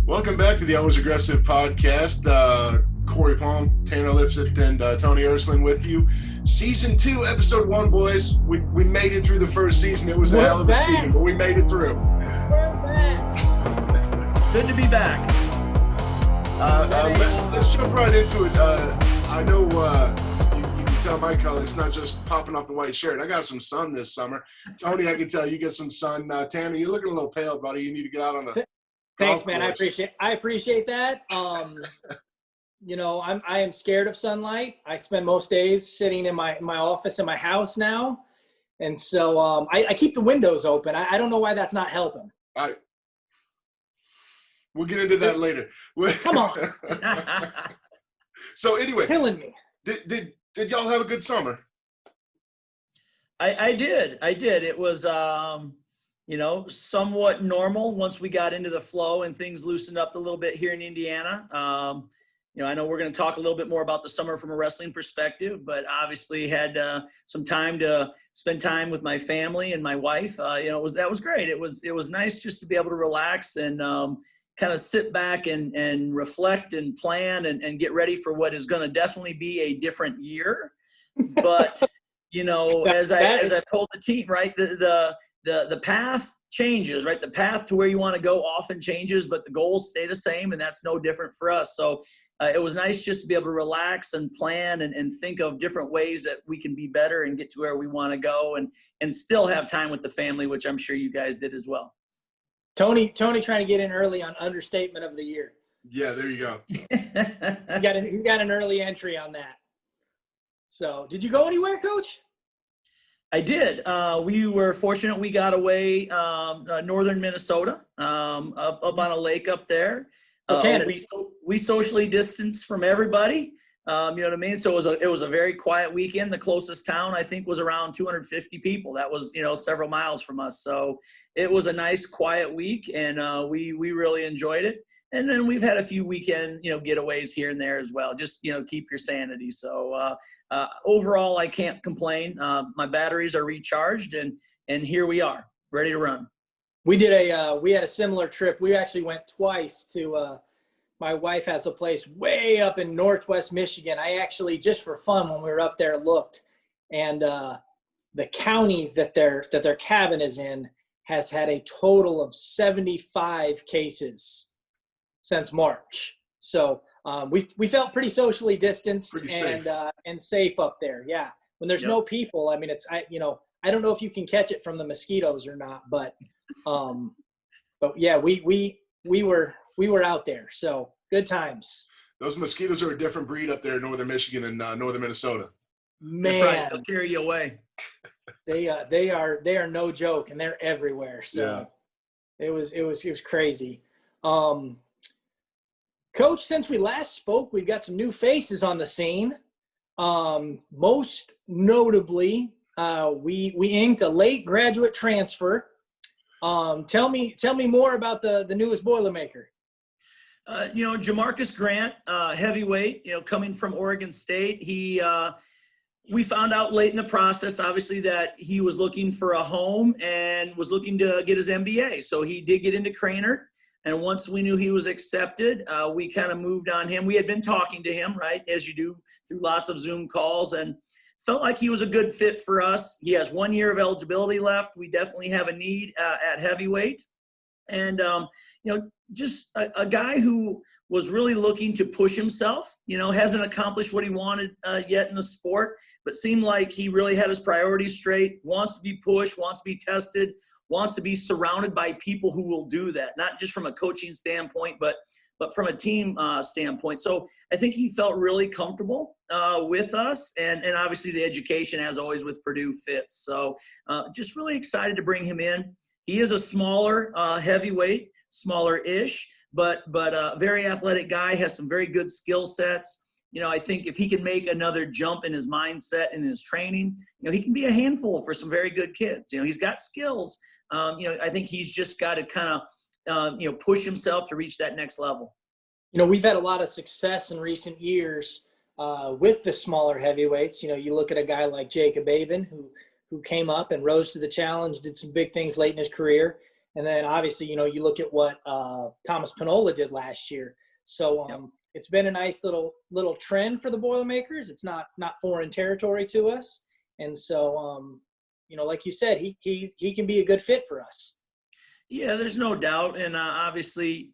Welcome back to the Always Aggressive podcast. Corey Palm, Tanner Lipset, and Tony Ersland with you. Season 2, Episode 1, boys. We made it through the first season. It was a hell of a season, but we made it through. We're back. Good to be back. Let's jump right into it. I know you can tell my color. It's not just popping off the white shirt. I got some sun this summer. Tony, I can tell you get some sun. Tanner, you're looking a little pale, buddy. You need to get out on the Thanks, man. course. I appreciate that. I am scared of sunlight. I spend most days sitting in my office in my house now, and so I keep the windows open. I don't know why that's not helping. We'll get into that later. Come on. So anyway, Killing me. Did y'all have a good summer? I did. It was, somewhat normal once we got into the flow and things loosened up a little bit here in Indiana. I know we're going to talk a little bit more about the summer from a wrestling perspective, but obviously had some time to spend time with my family and my wife. That was great. It was nice just to be able to relax and kind of sit back and reflect and plan and get ready for what is going to definitely be a different year. But, as I've told the team, right, the path changes, right? The path to where you want to go often changes, but the goals stay the same, and that's no different for us. So it was nice just to be able to relax and plan and think of different ways that we can be better and get to where we want to go and still have time with the family, which I'm sure you guys did as well. Tony trying to get in early on understatement of the year. Yeah, there you go. You got an early entry on that. So did you go anywhere, Coach? I did. We were fortunate we got away northern Minnesota, up on a lake up there. Canada. We socially distanced from everybody. You know what I mean? So it was a very quiet weekend. The closest town, I think, was around 250 people. That was, several miles from us. So it was a nice, quiet week, and we really enjoyed it. And then we've had a few weekend, getaways here and there as well. Just, keep your sanity. So overall, I can't complain. My batteries are recharged, and here we are, ready to run. We had a similar trip. We actually went twice to my wife has a place way up in Northwest Michigan. I actually, just for fun, when we were up there, looked, and the county that their cabin is in has had a total of 75 cases since March. So we felt pretty socially distanced and safe up there. Yeah, when there's no people. I mean, I don't know if you can catch it from the mosquitoes or not, but yeah, we were out there. So good times. Those mosquitoes are a different breed up there in northern Michigan and northern Minnesota. Man, that's right. They'll carry you away. They are no joke, and they're everywhere. So yeah. It was crazy. Coach, since we last spoke, we've got some new faces on the scene. Most notably, we inked a late graduate transfer. Tell me more about the newest Boilermaker. Jamarcus Grant, heavyweight, coming from Oregon State. We found out late in the process, obviously, that he was looking for a home and was looking to get his MBA. So he did get into Craner. And once we knew he was accepted, we kind of moved on him. We had been talking to him, right, as you do through lots of Zoom calls, and felt like he was a good fit for us. He has 1 year of eligibility left. We definitely have a need at heavyweight. And, just a guy who was really looking to push himself, hasn't accomplished what he wanted yet in the sport, but seemed like he really had his priorities straight, wants to be pushed, wants to be tested, wants to be surrounded by people who will do that, not just from a coaching standpoint, but from a team standpoint. So I think he felt really comfortable with us, and obviously the education, as always, with Purdue fits. So just really excited to bring him in. He is a smaller heavyweight, smaller-ish, but a very athletic guy, has some very good skill sets. I think if he can make another jump in his mindset and his training, he can be a handful for some very good kids. He's got skills. I think he's just got to kind of, push himself to reach that next level. We've had a lot of success in recent years with the smaller heavyweights. You look at a guy like Jacob Avon, who came up and rose to the challenge, did some big things late in his career. And then obviously, you look at what Thomas Panola did last year. So it's been a nice little trend for the Boilermakers. It's not foreign territory to us. And so, like you said, he can be a good fit for us. Yeah, there's no doubt. And obviously,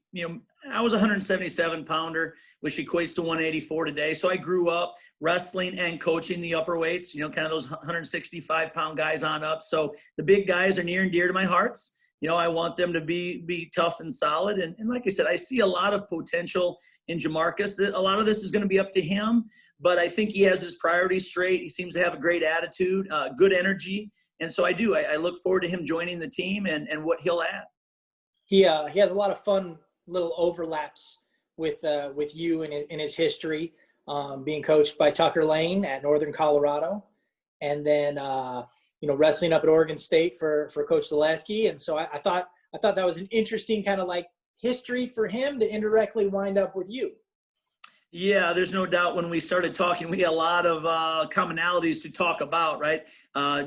I was a 177 pounder, which equates to 184 today. So I grew up wrestling and coaching the upper weights, kind of those 165 pound guys on up. So the big guys are near and dear to my hearts. I want them to be tough and solid. And like I said, I see a lot of potential in Jamarcus. A lot of this is going to be up to him, but I think he has his priorities straight. He seems to have a great attitude, good energy. And so I look forward to him joining the team and what he'll add. He has a lot of fun little overlaps with you in his history, being coached by Tucker Lane at Northern Colorado. And then, wrestling up at Oregon State for Coach Zaleski. And so I thought that was an interesting kind of like history for him to indirectly wind up with you. Yeah, there's no doubt when we started talking, we had a lot of commonalities to talk about, right?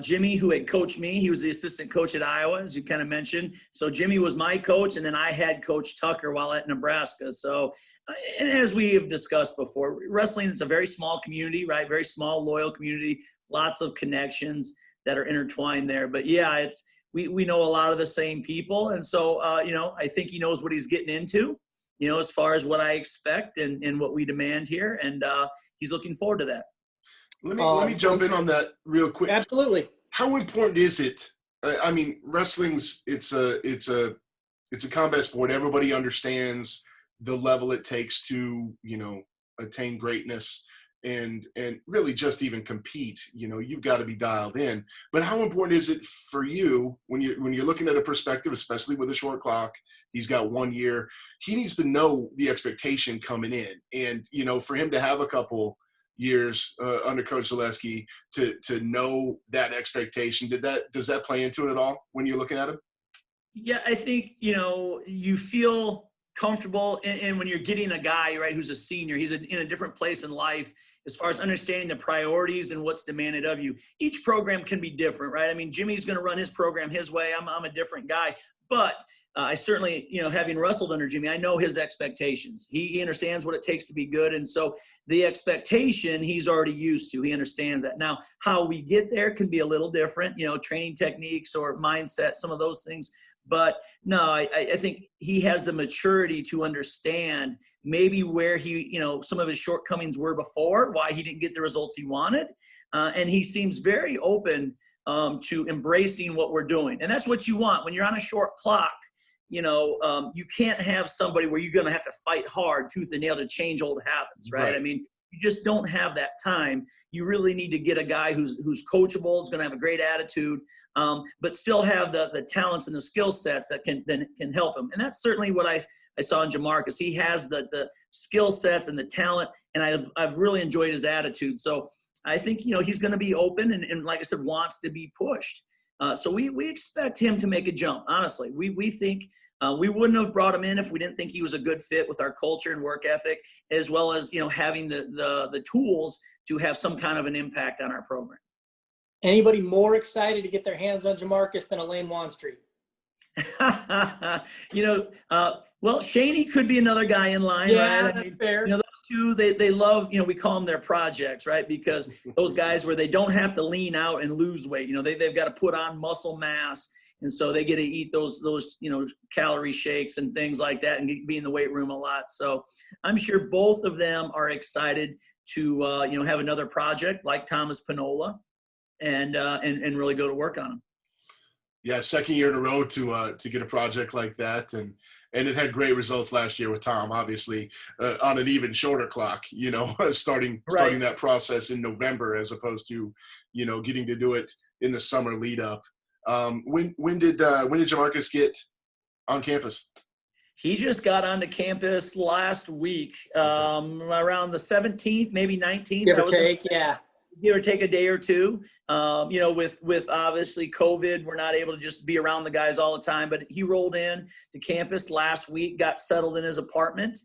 Jimmy, who had coached me, he was the assistant coach at Iowa, as you kind of mentioned. So Jimmy was my coach, and then I had Coach Tucker while at Nebraska. So, and as we have discussed before, wrestling is a very small community, right? Very small, loyal community, lots of connections that are intertwined there. But yeah, we know a lot of the same people. And so, I think he knows what he's getting into, as far as what I expect and what we demand here. And he's looking forward to that. Let me jump in on that real quick. Absolutely. How important is it? I mean, wrestling's it's a combat sport. Everybody understands the level it takes to, attain greatness. And really just even compete, you've got to be dialed in. But how important is it for you when you're looking at a perspective, especially with a short clock? He's got 1 year. He needs to know the expectation coming in, and for him to have a couple years under Coach Zaleski to know that expectation. Does that play into it at all when you're looking at him? Yeah, I think you feel comfortable and when you're getting a guy, right, who's a senior, he's in a different place in life as far as understanding the priorities and what's demanded of you. Each program can be different, right? I mean, Jimmy's going to run his program his way. I'm a different guy, but I certainly, having wrestled under Jimmy, I know his expectations. He understands what it takes to be good. And so the expectation he's already used to, he understands that. Now, how we get there can be a little different, training techniques or mindset, some of those things. But no, I think he has the maturity to understand maybe where he, some of his shortcomings were before, why he didn't get the results he wanted. And he seems very open to embracing what we're doing. And that's what you want. When you're on a short clock, you can't have somebody where you're going to have to fight hard, tooth and nail to change old habits, right? I mean, you just don't have that time. You really need to get a guy who's coachable, is going to have a great attitude, but still have the talents and the skill sets that can help him. And that's certainly what I saw in Jamarcus. He has the skill sets and the talent, and I've really enjoyed his attitude. So I think, he's going to be open and like I said, wants to be pushed. So we expect him to make a jump. Honestly, we think we wouldn't have brought him in if we didn't think he was a good fit with our culture and work ethic, as well as having the tools to have some kind of an impact on our program. Anybody more excited to get their hands on Jamarcus than Elaine Wanstreet? Well, Shaney could be another guy in line. Yeah, right? That's fair. Those two, they love, we call them their projects, right? Because those guys where they don't have to lean out and lose weight, they've got to put on muscle mass. And so they get to eat those calorie shakes and things like that and be in the weight room a lot. So I'm sure both of them are excited to, have another project like Thomas Panola and really go to work on them. Yeah, second year in a row to get a project like that, and it had great results last year with Tom. Obviously, on an even shorter clock, starting that process in November as opposed to, getting to do it in the summer lead up. When did Jamarcus get on campus? He just got onto campus last week, around the 17th, maybe 19th. Give or take, yeah. Give or take a day or two. With obviously COVID, we're not able to just be around the guys all the time, but he rolled in to campus last week, got settled in his apartment.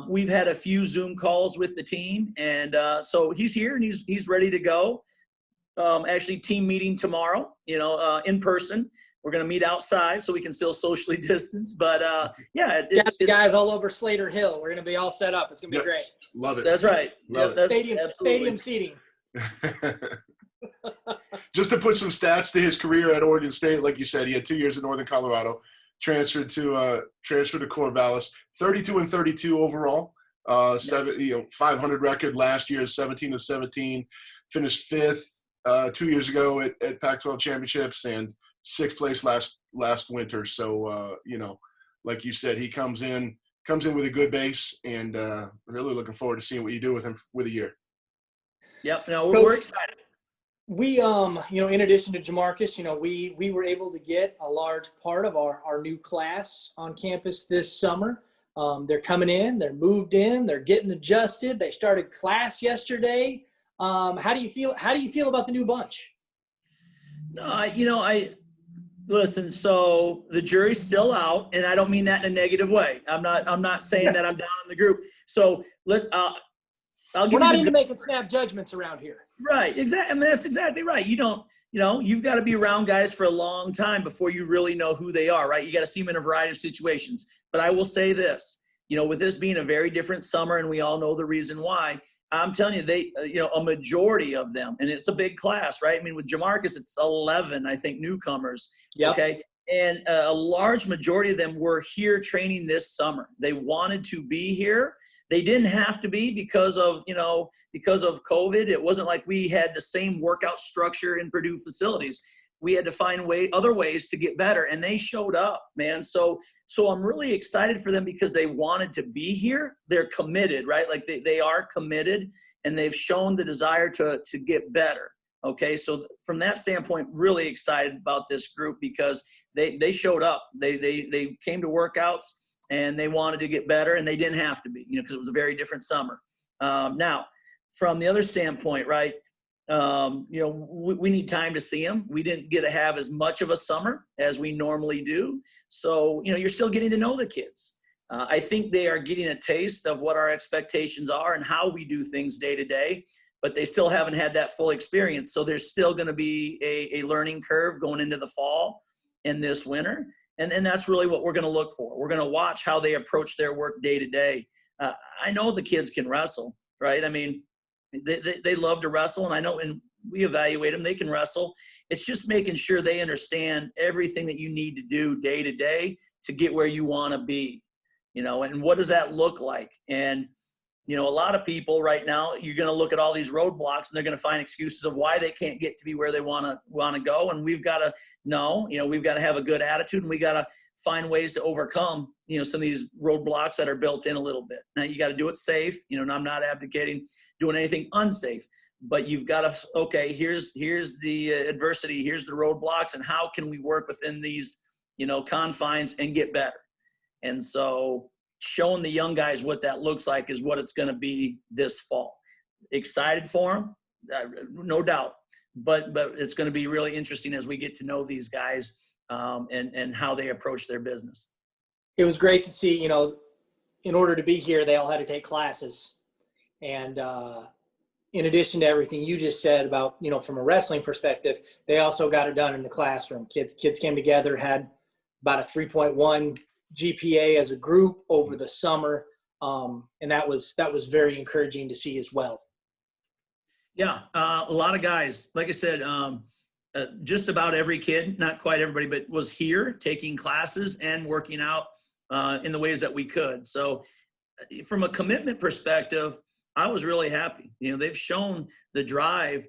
We've had a few Zoom calls with the team, and so he's here and he's ready to go. Actually team meeting tomorrow, in person. We're going to meet outside so we can still socially distance. But, got the guys all over Slater Hill. We're going to be all set up. It's going to be great. Love it. That's right. Love it. Stadium seating. Just to put some stats to his career at Oregon State, like you said, he had 2 years at Northern Colorado, transferred to Corvallis, 32-32 overall, 500 record last year, 17-17, finished fifth 2 years ago at Pac-12 championships and sixth place last winter. So like you said, he comes in with a good base, and really looking forward to seeing what you do with him with a year. Yep. No, we're excited. We, in addition to Jamarcus, we were able to get a large part of our new class on campus this summer. They're coming in, they're moved in, they're getting adjusted. They started class yesterday. How do you feel about the new bunch? Listen, so the jury's still out, and I don't mean that in a negative way. I'm not saying that I'm down in the group. So we're not into making snap judgments around here. Right. Exactly. I mean, that's exactly right. You've got to be around guys for a long time before you really know who they are, right? You got to see them in a variety of situations. But I will say this, with this being a very different summer, and we all know the reason why, I'm telling you, a majority of them, and it's a big class, right? I mean, with Jamarcus, it's 11, I think, newcomers. Yep. Okay. And a large majority of them were here training this summer. They wanted to be here. They didn't have to be because of COVID. It wasn't like we had the same workout structure in Purdue facilities. We had to find other ways to get better, and they showed up, man. So I'm really excited for them because they wanted to be here. They're committed, right? Like they are committed, and they've shown the desire to get better. Okay, so from that standpoint, really excited about this group because they showed up. They came to workouts, and they wanted to get better, and they didn't have to be, because it was a very different summer. Now, from the other standpoint, right, we need time to see them. We didn't get to have as much of a summer as we normally do. So, you're still getting to know the kids. I think they are getting a taste of what our expectations are and how we do things day to day, but they still haven't had that full experience. So there's still going to be a learning curve going into the fall and this winter. And that's really what we're going to look for. We're going to watch how they approach their work day to day. I know the kids can wrestle, right? I mean, they love to wrestle, and I know, and we evaluate them, they can wrestle. It's just making sure they understand everything that you need to do day to day to get where you want to be, and what does that look like? And, a lot of people right now, you're going to look at all these roadblocks, and they're going to find excuses of why they can't get to be where they want to go. And we've got to know, we've got to have a good attitude, and we got to find ways to overcome, some of these roadblocks that are built in a little bit. Now you got to do it safe. And I'm not advocating doing anything unsafe, but you've got to, okay, here's the adversity, here's the roadblocks, and how can we work within these, confines and get better? And so showing the young guys what that looks like is what it's going to be this fall. Excited for them, no doubt, but it's going to be really interesting as we get to know these guys and how they approach their business. It was great to see, in order to be here, they all had to take classes. And in addition to everything you just said about, from a wrestling perspective, they also got it done in the classroom. Kids came together, had about a 3.1 GPA as a group over the summer. And that was very encouraging to see as well. Yeah. A lot of guys, like I said, just about every kid, not quite everybody, but was here taking classes and working out in the ways that we could. So from a commitment perspective, I was really happy. They've shown the drive.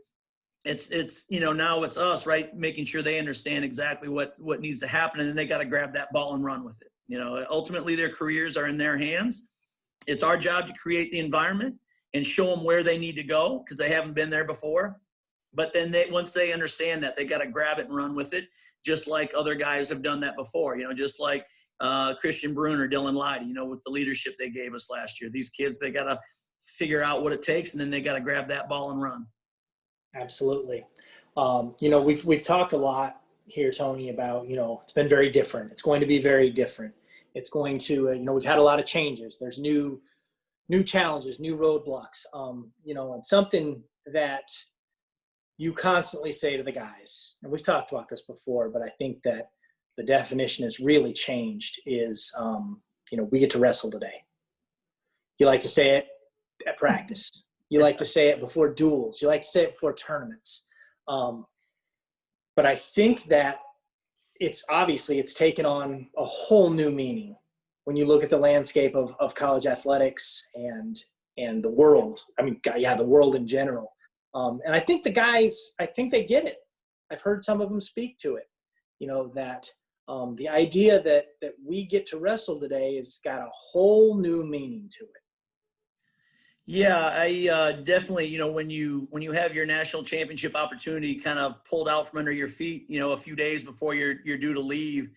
It's now it's us, right, making sure they understand exactly what needs to happen, and then they got to grab that ball and run with it. Ultimately their careers are in their hands. It's our job to create the environment and show them where they need to go because they haven't been there before. But then once they understand that, they got to grab it and run with it, just like other guys have done that before. Just like Christian Bruner, Dylan Leidy, with the leadership they gave us last year. These kids, they got to figure out what it takes, and then they got to grab that ball and run. Absolutely. We've talked a lot here, Tony, about, it's been very different. It's going to be very different. It's going to, we've had a lot of changes. There's new challenges, new roadblocks, and something that you constantly say to the guys, and we've talked about this before, but I think that the definition has really changed is, we get to wrestle today. You like to say it at practice. You like to say it before duels. You like to say it before tournaments. But I think that it's taken on a whole new meaning when you look at the landscape of college athletics and the world. The world in general. And I think the guys, they get it. I've heard some of them speak to it, that the idea that we get to wrestle today has got a whole new meaning to it. Yeah, I definitely, when you have your national championship opportunity kind of pulled out from under your feet, a few days before you're due to leave,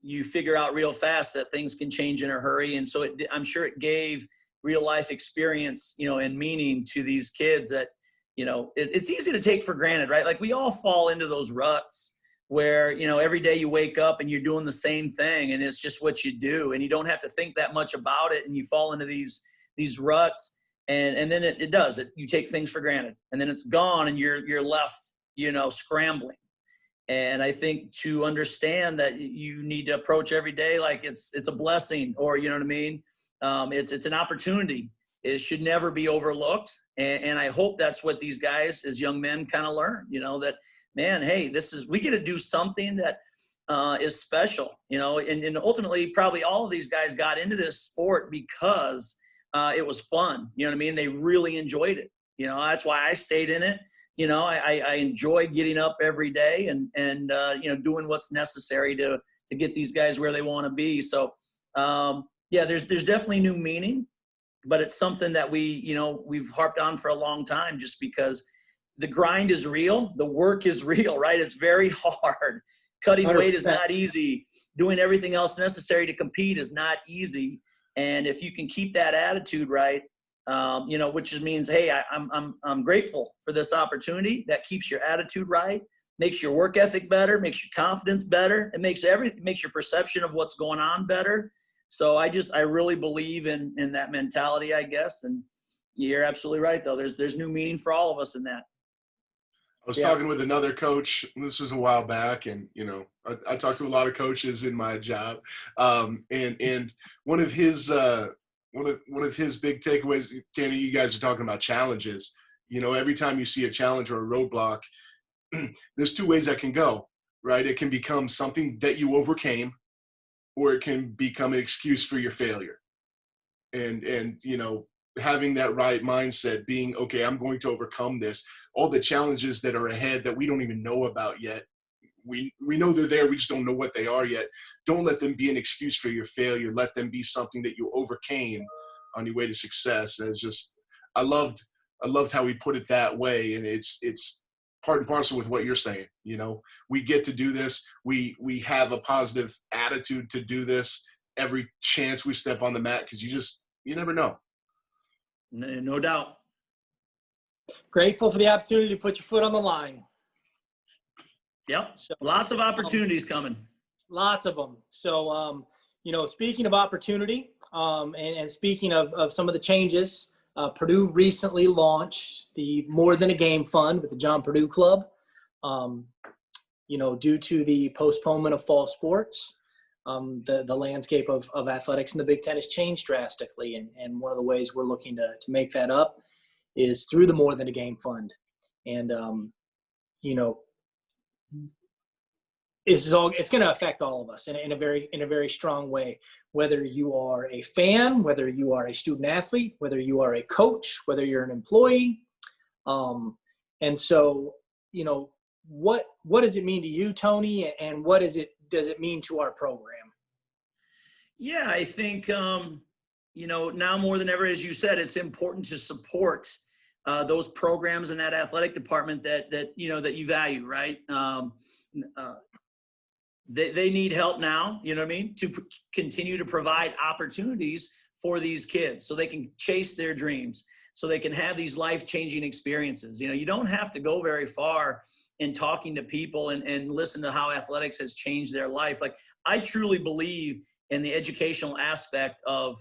you figure out real fast that things can change in a hurry. And so I'm sure it gave real life experience, and meaning to these kids that, it's easy to take for granted, right? Like we all fall into those ruts where, every day you wake up and you're doing the same thing and it's just what you do and you don't have to think that much about it, and you fall into these ruts. And then it does it. You take things for granted, and then it's gone, and you're left, scrambling. And I think to understand that you need to approach every day like it's a blessing, or you know what I mean. It's an opportunity. It should never be overlooked. And I hope that's what these guys, as young men, kind of learn. That man, hey, we get to do something that is special. And ultimately, probably all of these guys got into this sport because it was fun. You know what I mean? They really enjoyed it. That's why I stayed in it. I enjoy getting up every day and doing what's necessary to get these guys where they want to be. So, there's definitely new meaning, but it's something that we've harped on for a long time, just because the grind is real. The work is real, right? It's very hard. Cutting 100%. Weight is not easy. Doing everything else necessary to compete is not easy. And if you can keep that attitude right, which just means, hey, I'm grateful for this opportunity. That keeps your attitude right, makes your work ethic better, makes your confidence better. It makes your perception of what's going on better. So I really believe in that mentality, I guess. And you're absolutely right, though. There's new meaning for all of us in that. I was talking with another coach. This was a while back, and I talked to a lot of coaches in my job, and one of his big takeaways, Tanner, you guys are talking about challenges. Every time you see a challenge or a roadblock, there's two ways that can go, right? It can become something that you overcame, or it can become an excuse for your failure. And having that right mindset, being, okay, I'm going to overcome this. All the challenges that are ahead that we don't even know about yet. We know they're there. We just don't know what they are yet. Don't let them be an excuse for your failure. Let them be something that you overcame on your way to success. And it's just, I loved how he put it that way. And it's part and parcel with what you're saying. We get to do this. We have a positive attitude to do this every chance we step on the mat, because you never know. No doubt. Grateful for the opportunity to put your foot on the line. Yep. So, lots of opportunities coming. Lots of them. So, speaking of opportunity, and speaking of some of the changes, Purdue recently launched the More Than a Game Fund with the John Purdue Club. Due to the postponement of fall sports, the landscape of athletics in the Big Ten has changed drastically. And one of the ways we're looking to make that up is through the More Than a Game Fund. And, it's going to affect all of us in a very strong way, whether you are a fan, whether you are a student athlete, whether you are a coach, whether you're an employee. And so, what does it mean to you, Tony, and what does it mean to our program? Yeah, I think, now more than ever, as you said, it's important to support those programs in that athletic department that you value, right? They need help now, you know what I mean, to continue to provide opportunities for these kids so they can chase their dreams, so they can have these life-changing experiences. You don't have to go very far in talking to people and listen to how athletics has changed their life. Like, I truly believe in the educational aspect of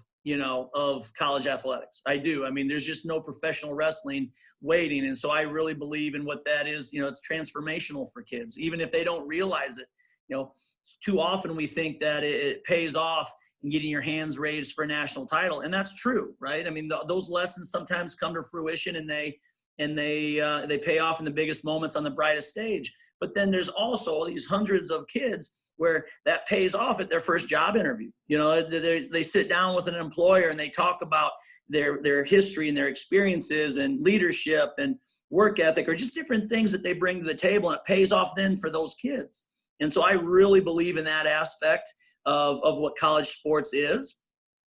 college athletics. I do. I mean, there's just no professional wrestling waiting. And so I really believe in what that is. It's transformational for kids, even if they don't realize it. too often we think that it pays off in getting your hands raised for a national title. And that's true, right? I mean, those lessons sometimes come to fruition and they pay off in the biggest moments on the brightest stage. But then there's also these hundreds of kids where that pays off at their first job interview. They sit down with an employer and they talk about their history and their experiences and leadership and work ethic, or just different things that they bring to the table, and it pays off then for those kids. And so I really believe in that aspect of what college sports is.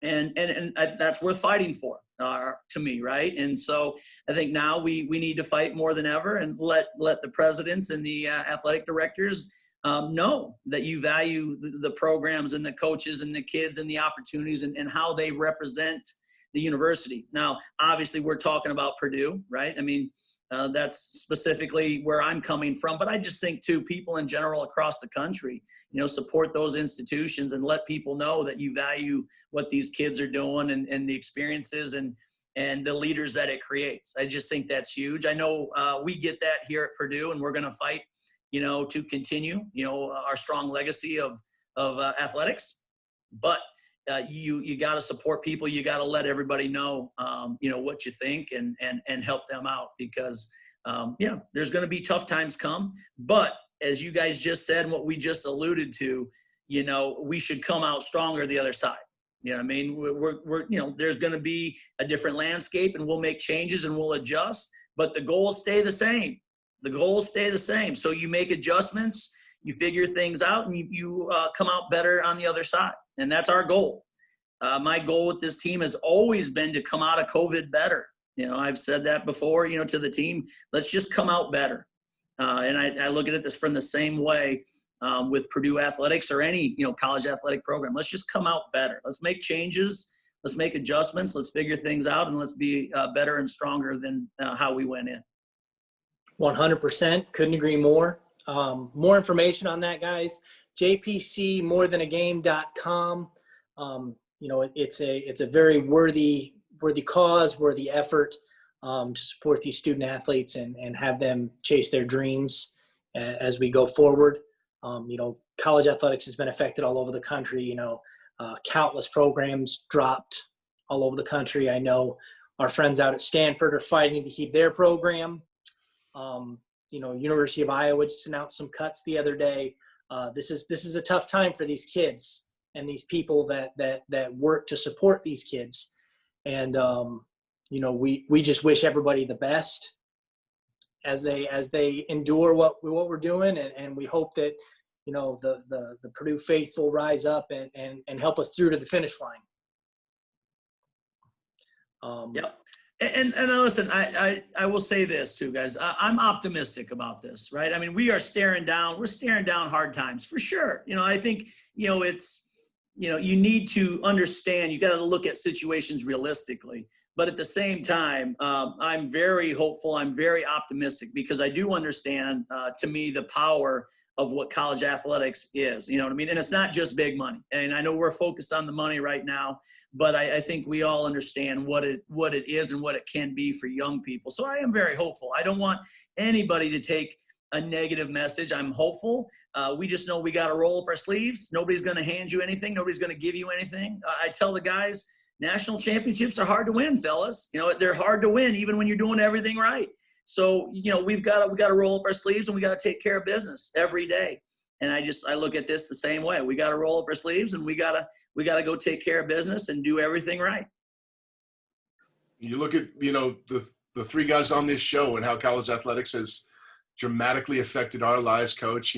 And that's worth fighting for, to me, right? And so I think now we need to fight more than ever and let the presidents and the athletic directors know that you value the programs and the coaches and the kids and the opportunities and how they represent the university. Now, obviously, we're talking about Purdue, right? I mean, that's specifically where I'm coming from. But I just think, too, people in general across the country, support those institutions and let people know that you value what these kids are doing and the experiences and the leaders that it creates. I just think that's huge. I know we get that here at Purdue, and we're going to fight, to continue, our strong legacy of athletics. But you got to support people. You got to let everybody know, what you think and help them out because, there's going to be tough times come. But as you guys just said, and what we just alluded to, we should come out stronger the other side. You know what I mean? We're there's going to be a different landscape and we'll make changes and we'll adjust, but the goals stay the same. The goals stay the same. So you make adjustments, you figure things out, and you come out better on the other side. And that's our goal. My goal with this team has always been to come out of COVID better. I've said that before, to the team, let's just come out better. And I look at it this from the same way with Purdue athletics or any, college athletic program. Let's just come out better. Let's make changes. Let's make adjustments. Let's figure things out, and let's be better and stronger than how we went in. 100%. Couldn't agree more. More information on that, guys. jpcmorethanagame.com. It's a very worthy cause, worthy effort to support these student athletes and have them chase their dreams as we go forward. College athletics has been affected all over the country. Countless programs dropped all over the country. I know our friends out at Stanford are fighting to keep their program. University of Iowa just announced some cuts the other day. This is a tough time for these kids and these people that work to support these kids. And, we just wish everybody the best as they endure what we're doing. And we hope that, the Purdue faithful rise up and help us through to the finish line. Yep. And listen, I will say this too, guys. I'm optimistic about this, right? I mean, we're staring down hard times for sure. I think, it's, you need to understand, you got to look at situations realistically. But at the same time, I'm very hopeful. I'm very optimistic because I do understand, to me, the power of what college athletics is, you know what I mean? And it's not just big money. And I know we're focused on the money right now, but I think we all understand what it is and what it can be for young people. So I am very hopeful. I don't want anybody to take a negative message. I'm hopeful. We just know we got to roll up our sleeves. Nobody's going to hand you anything. Nobody's going to give you anything. I tell the guys, national championships are hard to win, fellas. They're hard to win even when you're doing everything right. So, we've got to roll up our sleeves and we got to take care of business every day. And I look at this the same way. We got to roll up our sleeves and we got to go take care of business and do everything right. You look at, the three guys on this show and how college athletics has dramatically affected our lives, Coach.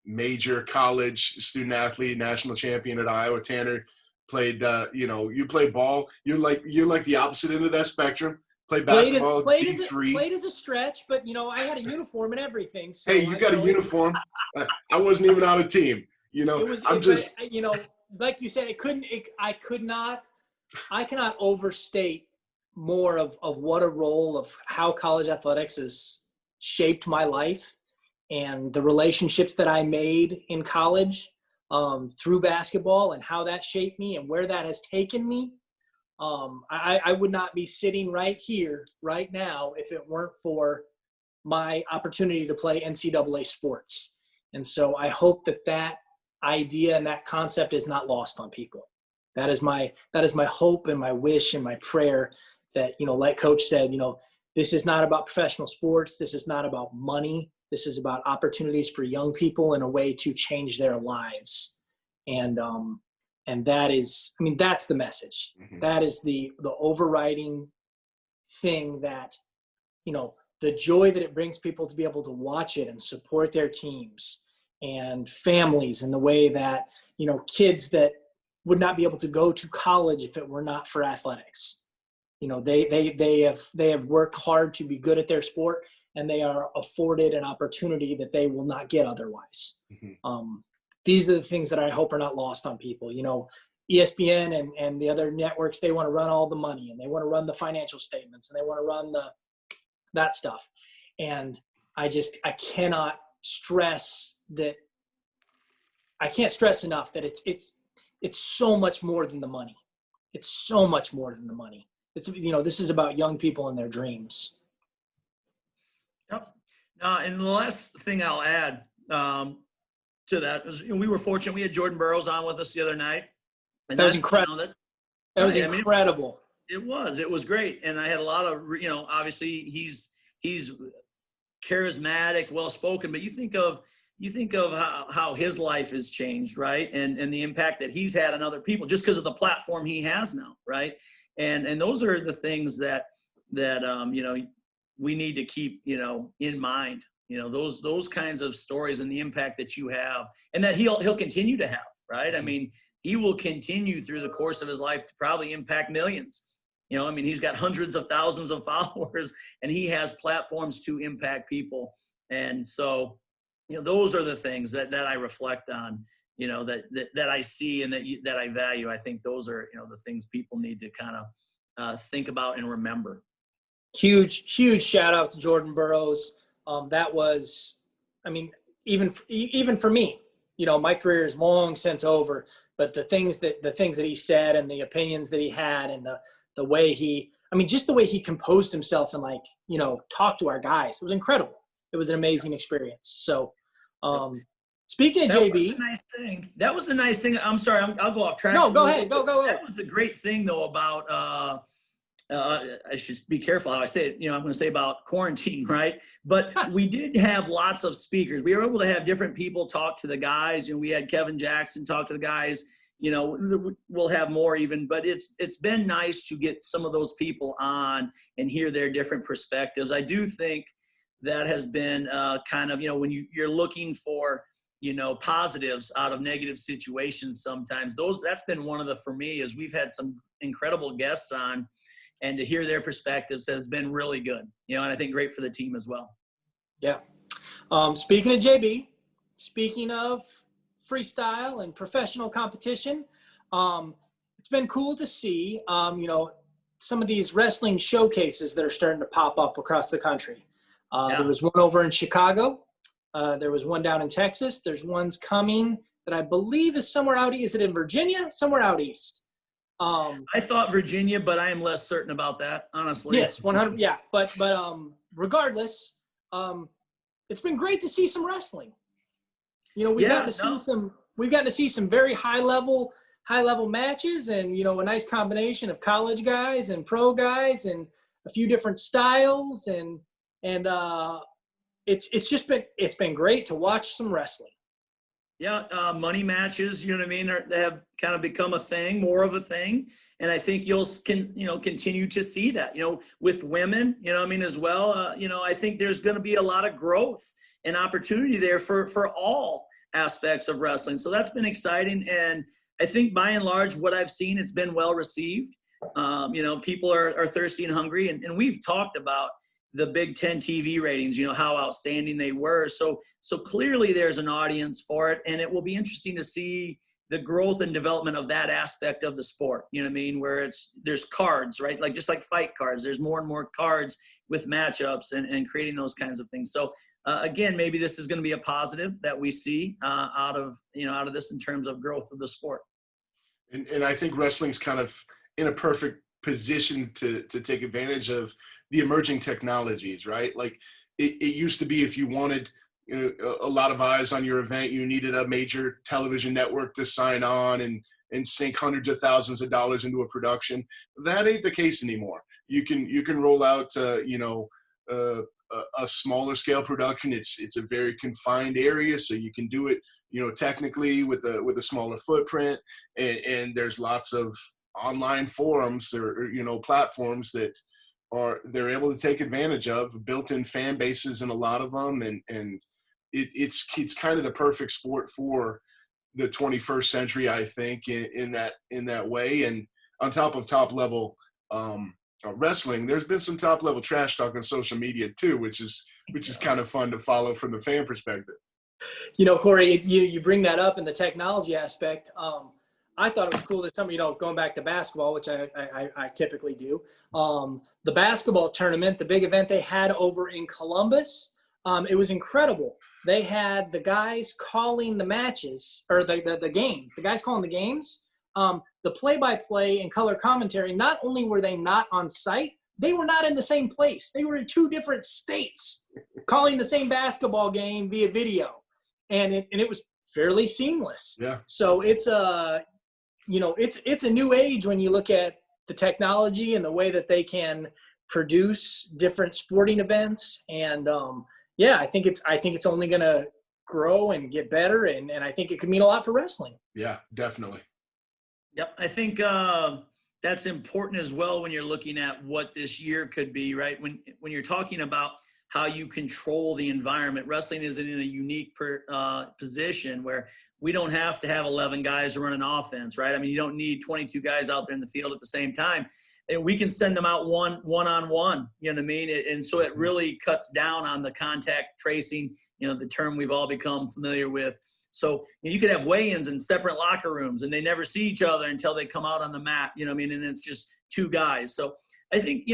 Major college student athlete, national champion at Iowa. Tanner played, you play ball. You're like the opposite end of that spectrum. Played basketball, D3. Played as a stretch, but, I had a uniform and everything. So hey, you got a uniform. I wasn't even on a team. Like you said, I cannot overstate more of what a role of how college athletics has shaped my life and the relationships that I made in college through basketball and how that shaped me and where that has taken me. I would not be sitting right here, right now, if it weren't for my opportunity to play NCAA sports. And so I hope that idea and that concept is not lost on people. That is my hope and my wish and my prayer that, like Coach said, this is not about professional sports. This is not about money. This is about opportunities for young people and a way to change their lives. And that is, that's the message. Mm-hmm. That is the overriding thing that, the joy that it brings people to be able to watch it and support their teams and families, and the way that, kids that would not be able to go to college if it were not for athletics. They have worked hard to be good at their sport, and they are afforded an opportunity that they will not get otherwise. Mm-hmm. These are the things that I hope are not lost on people. ESPN and the other networks, they want to run all the money, and they want to run the financial statements, and they want to run that stuff. And I cannot stress that. I can't stress enough that it's so much more than the money. It's so much more than the money. It's, this is about young people and their dreams. Yep. And the last thing I'll add to that is, we were fortunate. We had Jordan Burroughs on with us the other night. And that was incredible. That was incredible. It was great. And I had a lot of, obviously he's charismatic, well-spoken, but you think of how his life has changed, right? And the impact that he's had on other people just because of the platform he has now, right? And those are the things that we need to keep, in mind, those kinds of stories and the impact that you have, and that he'll continue to have, right? He will continue through the course of his life to probably impact millions. He's got hundreds of thousands of followers, and he has platforms to impact people. And so, those are the things that I reflect on, that I see and that I value. I think those are, the things people need to kind of think about and remember. Huge shout out to Jordan Burroughs. That was, even for me, my career is long since over, but the things that he said and the opinions that he had and the way just the way he composed himself and talked to our guys, it was incredible. It was an amazing experience. So, speaking of JB, that was the nice thing. I'm sorry, I'll go off track. No, go ahead. Go. That was the great thing though about, I should be careful how I say it. I'm going to say about quarantine, right? But we did have lots of speakers. We were able to have different people talk to the guys. We had Kevin Jackson talk to the guys. We'll have more even, but it's been nice to get some of those people on and hear their different perspectives. I do think that has been kind of, when you're looking for, positives out of negative situations sometimes. That's been one of for me, is we've had some incredible guests on, and to hear their perspectives has been really good, and I think great for the team as well. Yeah. Speaking of JB, speaking of freestyle and professional competition, it's been cool to see, some of these wrestling showcases that are starting to pop up across the country. There was one over in Chicago. There was one down in Texas. There's ones coming that I believe is somewhere out east. Is it in Virginia? Somewhere out east. I thought Virginia, but I am less certain about that, honestly. Yes, 100. Yeah, but regardless, it's been great to see some wrestling. We've gotten to see some very high level matches, and a nice combination of college guys and pro guys and a few different styles, and it's been great to watch some wrestling. Yeah, money matches, they have kind of become a thing, more of a thing, and I think you'll continue to see that, with women, as well. I think there's going to be a lot of growth and opportunity there for all aspects of wrestling. So that's been exciting, and I think by and large, what I've seen, it's been well received. People are thirsty and hungry, and we've talked about the Big Ten TV ratings, how outstanding they were. So clearly there's an audience for it, and it will be interesting to see the growth and development of that aspect of the sport, where there's cards, right? Just like fight cards, there's more and more cards with matchups and creating those kinds of things. So again, maybe this is going to be a positive that we see out of this in terms of growth of the sport. And I think wrestling's kind of in a perfect position to take advantage of the emerging technologies, right? It used to be, if you wanted a lot of eyes on your event. You needed a major television network to sign on and sink hundreds of thousands of dollars into a production. That ain't the case anymore. You can roll out, a smaller scale production. It's a very confined area, so you can do it, technically with a smaller footprint. And there's lots of online forums or platforms that they're able to take advantage of built-in fan bases in a lot of them. And it's kind of the perfect sport for the 21st century, I think, in that way. And on top of top level wrestling, there's been some top level trash talk on social media too, which is kind of fun to follow from the fan perspective. Corey, you bring that up in the technology aspect. I thought it was cool that going back to basketball, which I typically do. The basketball tournament, the big event they had over in Columbus, it was incredible. They had the guys calling the matches, or the games. The guys calling the games, the play-by-play and color commentary. Not only were they not on site, they were not in the same place. They were in two different states, calling the same basketball game via video, and it was fairly seamless. Yeah. So it's it's a new age when you look at the technology and the way that they can produce different sporting events. And I think it's only going to grow and get better. And I think it could mean a lot for wrestling. Yeah, definitely. Yep. I think that's important as well when you're looking at what this year could be, right? When you're talking about how you control the environment, wrestling is in a unique position where we don't have to have 11 guys running offense, right? I mean, you don't need 22 guys out there in the field at the same time. And we can send them out one-on-one, you know what I mean? And so it really cuts down on the contact tracing, the term we've all become familiar with. So you could have weigh-ins in separate locker rooms and they never see each other until they come out on the mat, you know what I mean? And it's just two guys. So I think,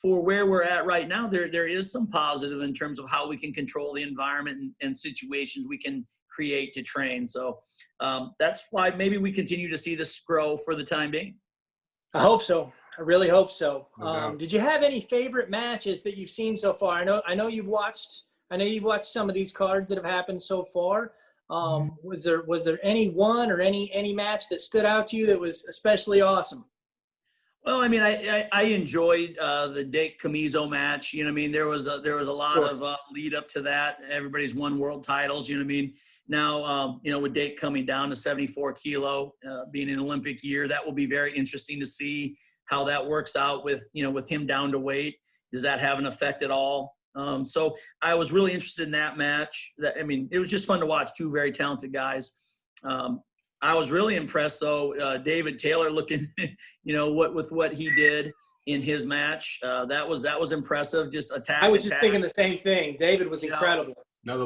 for where we're at right now, there is some positive in terms of how we can control the environment and situations we can create to train. So that's why maybe we continue to see this grow for the time being. I hope so. I really hope so. Did you have any favorite matches that you've seen so far? I know you've watched some of these cards that have happened so far. Was there any one or any match that stood out to you that was especially awesome? Well, I mean, I enjoyed the Dake Camizo match. You know what I mean? There was a lot of lead up to that. Everybody's won world titles. You know what I mean? Now, with Dake coming down to 74 kilo, being an Olympic year, that will be very interesting to see how that works out with him down to weight. Does that have an effect at all? So I was really interested in that match. It was just fun to watch two very talented guys. I was really impressed, though, David Taylor looking, with what he did in his match. That was impressive. Just attack. I was just thinking the same thing. David was incredible.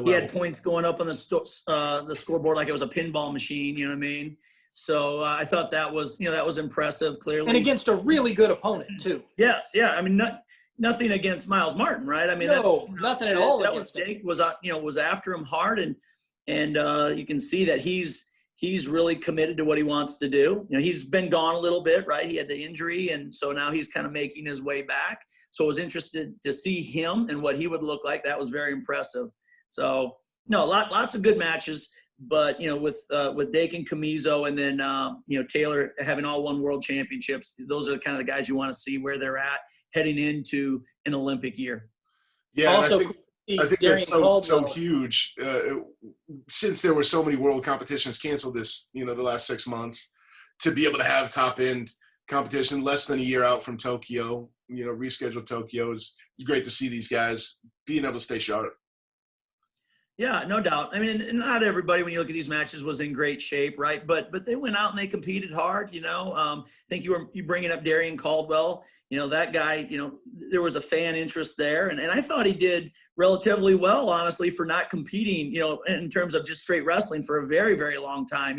He had points going up on the scoreboard like it was a pinball machine. You know what I mean? So I thought that was impressive. Clearly, and against a really good opponent too. Yes, yeah. I mean, nothing against Miles Martin, right? I mean, nothing at all. That was Dake was after him hard, and you can see that he's really committed to what he wants to do. He's been gone a little bit, right? He had the injury, and so now he's kind of making his way back. So I was interested to see him and what he would look like. That was very impressive. So, lots of good matches, but, with Dake and Camizo and then, Taylor having all won world championships, those are the kind of the guys you want to see where they're at heading into an Olympic year. Yeah, also, I think that's so huge. Since there were so many world competitions canceled the last 6 months, to be able to have top end competition less than a year out from Tokyo, rescheduled Tokyo is great to see these guys being able to stay sharp. Yeah, no doubt. I mean, not everybody, when you look at these matches, was in great shape, right? But they went out and they competed hard. I think you bringing up Darian Caldwell. That guy. There was a fan interest there, and I thought he did relatively well, honestly, for not competing. In terms of just straight wrestling for a very, very long time.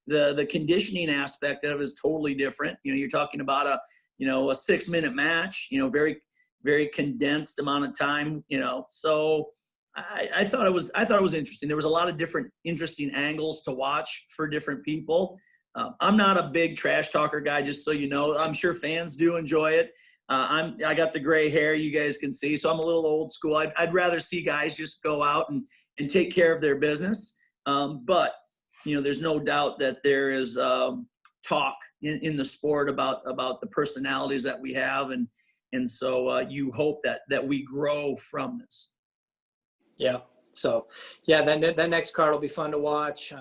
The conditioning aspect of it is totally different. You're talking about a 6-minute match. Very, very condensed amount of time. So. I thought it was interesting. There was a lot of different interesting angles to watch for different people. I'm not a big trash talker guy, just so you know. I'm sure fans do enjoy it. I got the gray hair, you guys can see, so I'm a little old school. I'd rather see guys just go out and take care of their business. But there's no doubt that there is talk in the sport about the personalities that we have, and so you hope that we grow from this. Yeah. So yeah, that next card will be fun to watch.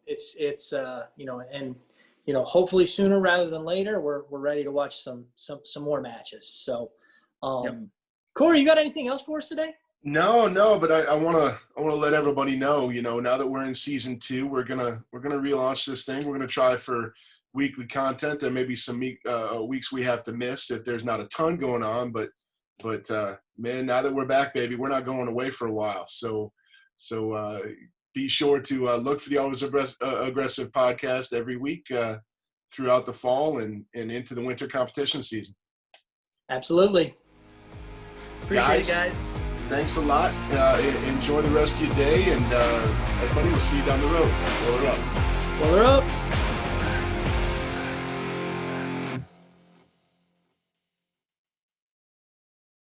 It's hopefully sooner rather than later, we're ready to watch some more matches. So, Corey, you got anything else for us today? No, but I want to let everybody know, now that we're in season 2, we're gonna relaunch this thing. We're gonna try for weekly content. There may be some weeks we have to miss if there's not a ton going on, but man, now that we're back, baby, we're not going away for a while. So be sure to look for the Always Aggressive podcast every week throughout the fall and into the winter competition season. Absolutely. Appreciate it, guys. Thanks a lot. Enjoy the rest of your day, and everybody, we'll see you down the road. Roll her up. Roll her up.